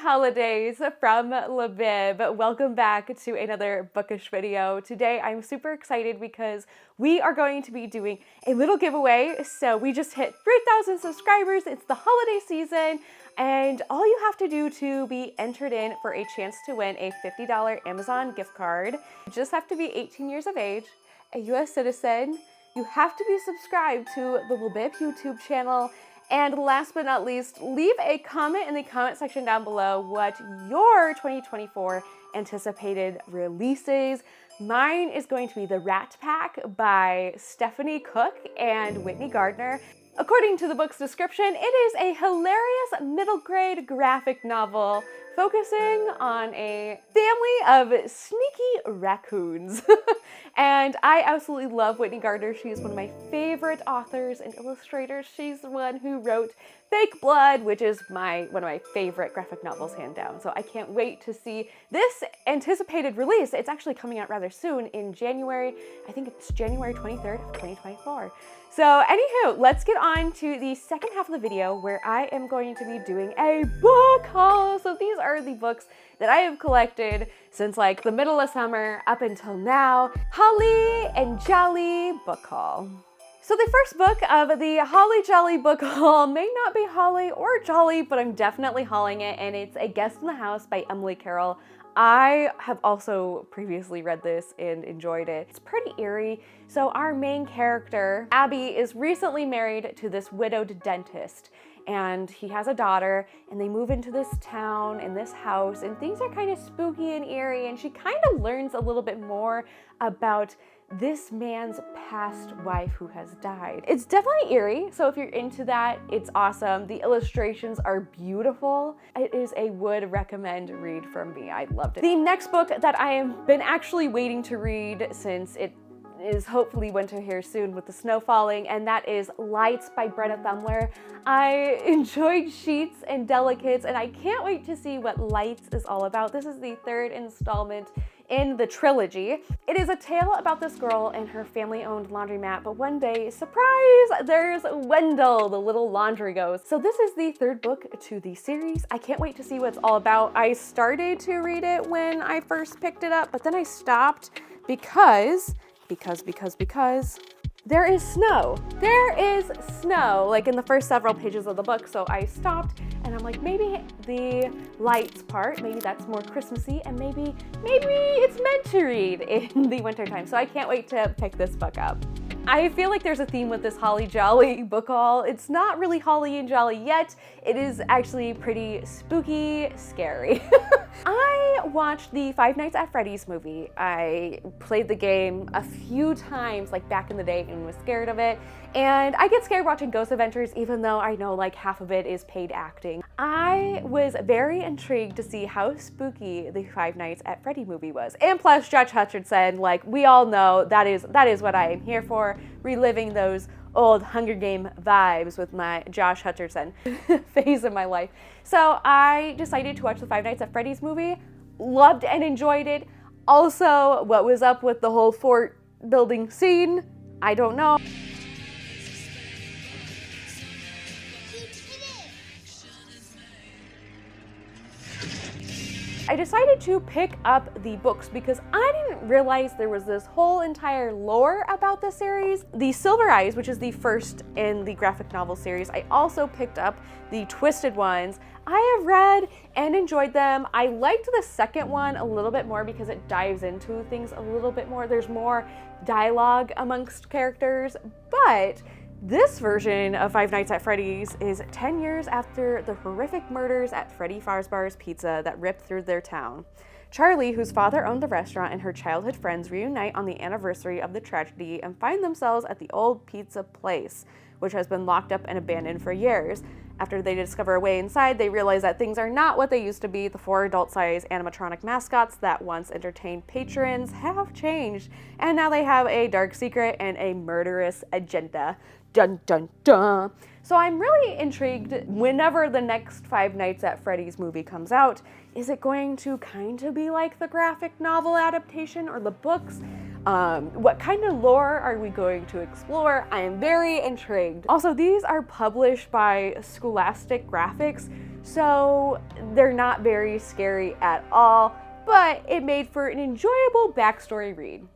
holidays from Libib. Welcome back to another bookish video. Today I'm super excited because we are going to be doing a little giveaway. So we just hit 3,000 subscribers. It's the holiday season and all you have to do to be entered in for a chance to win a $50 Amazon gift card, you just have to be 18 years of age, a US citizen. You have to be subscribed to the Libib YouTube channel. And last but not least, leave a comment in the comment section down below what your 2024 anticipated releases. Mine is going to be The Rat Pack by Stephanie Cook and Whitney Gardner. According to the book's description, it is a hilarious middle grade graphic novel focusing on a family of sneaky raccoons. And I absolutely love Whitney Gardner. She is one of my favorite authors and illustrators. She's the one who wrote Fake Blood, which is one of my favorite graphic novels, hand down. So I can't wait to see this anticipated release. It's actually coming out rather soon in January. I think it's January 23rd of 2024. So anywho, let's get on to the second half of the video where I am going to be doing a book haul. So these are the books that I have collected since like the middle of summer up until now. HAULy and Jolly book haul. So the first book of the HAULy Jolly book haul may not be HAULy or Jolly, but I'm definitely hauling it, and it's A Guest in the House by Emily Carroll. I have also previously read this and enjoyed it. It's pretty eerie. So our main character, Abby, is recently married to this widowed dentist, and he has a daughter, and they move into this town in this house, and things are kind of spooky and eerie, and she kind of learns a little bit more about this man's past wife who has died. It's definitely eerie, so if you're into that, it's awesome. The illustrations are beautiful. It is a would recommend read from me. I loved it. The next book that I have been actually waiting to read since it is hopefully winter here soon with the snow falling, and that is Lights by Brenda Thumler. I enjoyed Sheets and Delicates, and I can't wait to see what Lights is all about. This is the third installment in the trilogy. It is a tale about this girl and her family-owned laundromat, but one day, surprise, there's Wendell, the little laundry ghost. So this is the third book to the series. I can't wait to see what it's all about. I started to read it when I first picked it up, but then I stopped because there is snow. There is snow, like in the first several pages of the book. So I stopped and I'm like, maybe the lights part, maybe that's more Christmassy, and maybe it's meant to read in the wintertime. So I can't wait to pick this book up. I feel like there's a theme with this HAULy Jolly book haul. It's not really HAULy and Jolly yet. It is actually pretty spooky, scary. I watched the Five Nights at Freddy's movie. I played the game a few times, like back in the day, and was scared of it. And I get scared watching Ghost Adventures, even though I know like half of it is paid acting. I was very intrigued to see how spooky the Five Nights at Freddy movie was. And plus Josh Hutcherson, like we all know, that is what I am here for, reliving those old Hunger Game vibes with my Josh Hutcherson phase of my life. So I decided to watch the Five Nights at Freddy's movie, loved and enjoyed it. Also, what was up with the whole fort building scene? I don't know. I decided to pick up the books because I didn't realize there was this whole entire lore about the series. The Silver Eyes, which is the first in the graphic novel series, I also picked up the Twisted ones. I have read and enjoyed them. I liked the second one a little bit more because it dives into things a little bit more. There's more dialogue amongst characters, but this version of Five Nights at Freddy's is 10 years after the horrific murders at Freddy Fazbear's Pizza that ripped through their town. Charlie, whose father owned the restaurant, and her childhood friends reunite on the anniversary of the tragedy and find themselves at the old pizza place, which has been locked up and abandoned for years. After they discover a way inside, they realize that things are not what they used to be. The 4 adult-sized animatronic mascots that once entertained patrons have changed, and now they have a dark secret and a murderous agenda. Dun dun dun. So I'm really intrigued whenever the next Five Nights at Freddy's movie comes out. Is it going to kind of be like the graphic novel adaptation or the books? What kind of lore are we going to explore? I am very intrigued. Also, these are published by Scholastic Graphics, so they're not very scary at all, but it made for an enjoyable backstory read.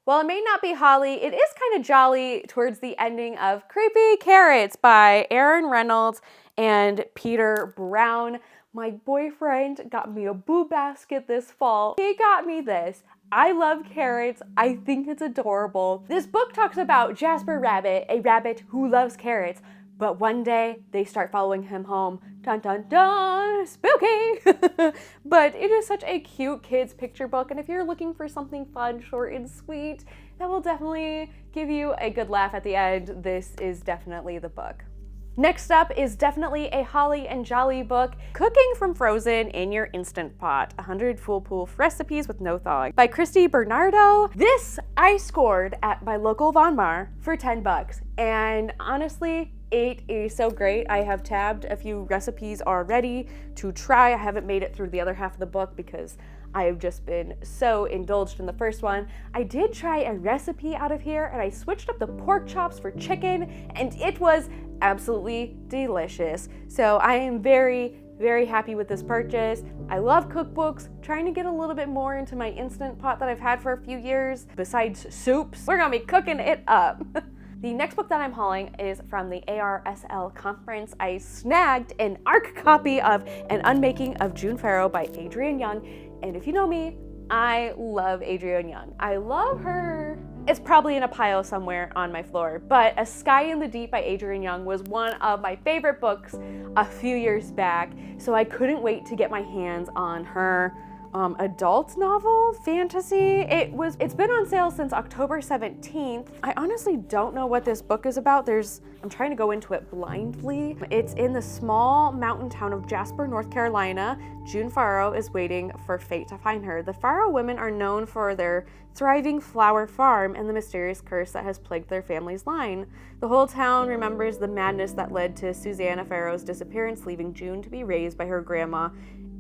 While it may not be HAULy, it is kind of jolly towards the ending of Creepy Carrots by Aaron Reynolds and Peter Brown. My boyfriend got me a boo basket this fall. He got me this. I love carrots. I think it's adorable. This book talks about Jasper Rabbit, a rabbit who loves carrots, but one day they start following him home. Dun dun dun, spooky! But it is such a cute kids picture book, and if you're looking for something fun, short, and sweet, that will definitely give you a good laugh at the end, this is definitely the book. Next up is definitely a holly and jolly book, Cooking from Frozen in Your Instant Pot, 100 foolproof recipes with no thawing, by Christy Bernardo. This I scored at my local Von Mar for 10 bucks, and honestly, it is so great. I have tabbed a few recipes already to try. I haven't made it through the other half of the book because I have just been so indulged in the first one. I did try a recipe out of here, and I switched up the pork chops for chicken, and it was absolutely delicious. So I am very, very happy with this purchase. I love cookbooks, trying to get a little bit more into my Instant Pot that I've had for a few years. Besides soups, we're gonna be cooking it up. The next book that I'm hauling is from the ARSL conference. I snagged an ARC copy of An Unmaking of June Farrow by Adrienne Young. And if you know me, I love Adrienne Young. I love her. It's probably in a pile somewhere on my floor, but A Sky in the Deep by Adrienne Young was one of my favorite books a few years back, so I couldn't wait to get my hands on her adult novel fantasy. It's been on sale since October 17th. I honestly don't know what this book is about. I'm trying to go into it blindly. It's in the small mountain town of Jasper, North Carolina. June Farrow is waiting for fate to find her. The Farrow women are known for their thriving flower farm and the mysterious curse that has plagued their family's line. The whole town remembers the madness that led to Susanna Farrow's disappearance, leaving June to be raised by her grandma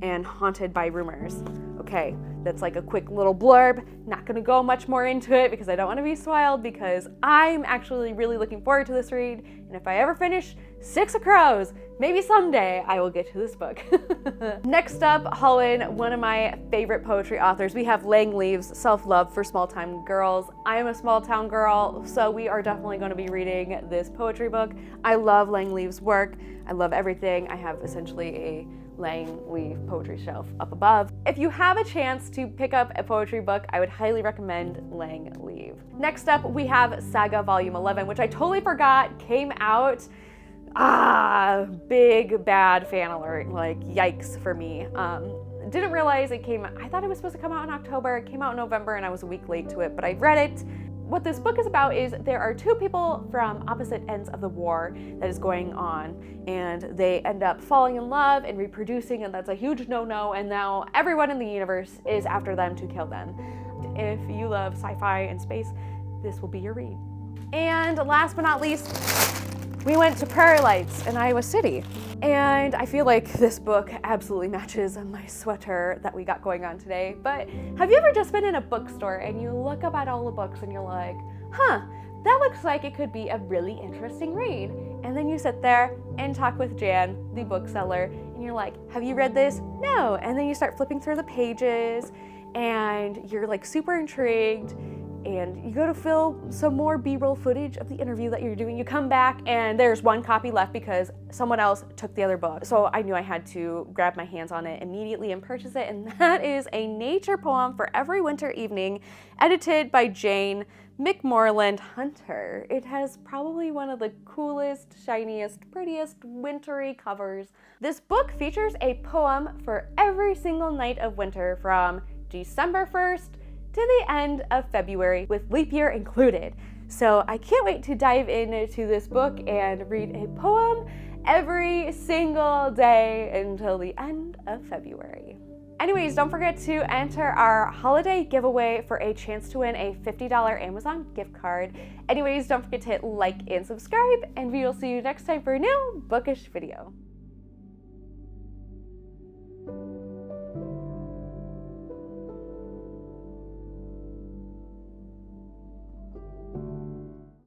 and haunted by rumors. Okay, that's like a quick little blurb. Not gonna go much more into it because I don't want to be spoiled, because I'm actually really looking forward to this read, and if I ever finish Six of Crows, maybe someday I will get to this book. Next up, hauling one of my favorite poetry authors. We have Lang Leaves, Self-Love for Small Town Girls. I am a small town girl, so we are definitely going to be reading this poetry book. I love Lang Leaves' work. I love everything. I have essentially a Lang Leaf poetry shelf up above. If you have a chance to pick up a poetry book, I would highly recommend Lang Leaf. Next up, we have Saga Volume 11, which I totally forgot came out. Big bad fan alert, like yikes for me. Didn't realize I thought it was supposed to come out in October. It came out in November and I was a week late to it, but I read it. What this book is about is there are two people from opposite ends of the war that is going on, and they end up falling in love and reproducing, and that's a huge no-no, and now everyone in the universe is after them to kill them. If you love sci-fi and space, this will be your read. And last but not least, we went to Prairie Lights in Iowa City, and I feel like this book absolutely matches my sweater that we got going on today. But have you ever just been in a bookstore and you look up at all the books and you're like, that looks like it could be a really interesting read. And then you sit there and talk with Jan, the bookseller, and you're like, have you read this? No. And then you start flipping through the pages and you're like super intrigued, and you go to film some more B-roll footage of the interview that you're doing. You come back and there's one copy left because someone else took the other book. So I knew I had to grab my hands on it immediately and purchase it, and that is A Nature Poem for Every Winter Evening, edited by Jane McMorland Hunter. It has probably one of the coolest, shiniest, prettiest, wintry covers. This book features a poem for every single night of winter from December 1st to the end of February, with leap year included. So I can't wait to dive into this book and read a poem every single day until the end of February. Anyways, don't forget to enter our holiday giveaway for a chance to win a $50 Amazon gift card. Anyways, don't forget to hit like and subscribe, and we will see you next time for a new bookish video.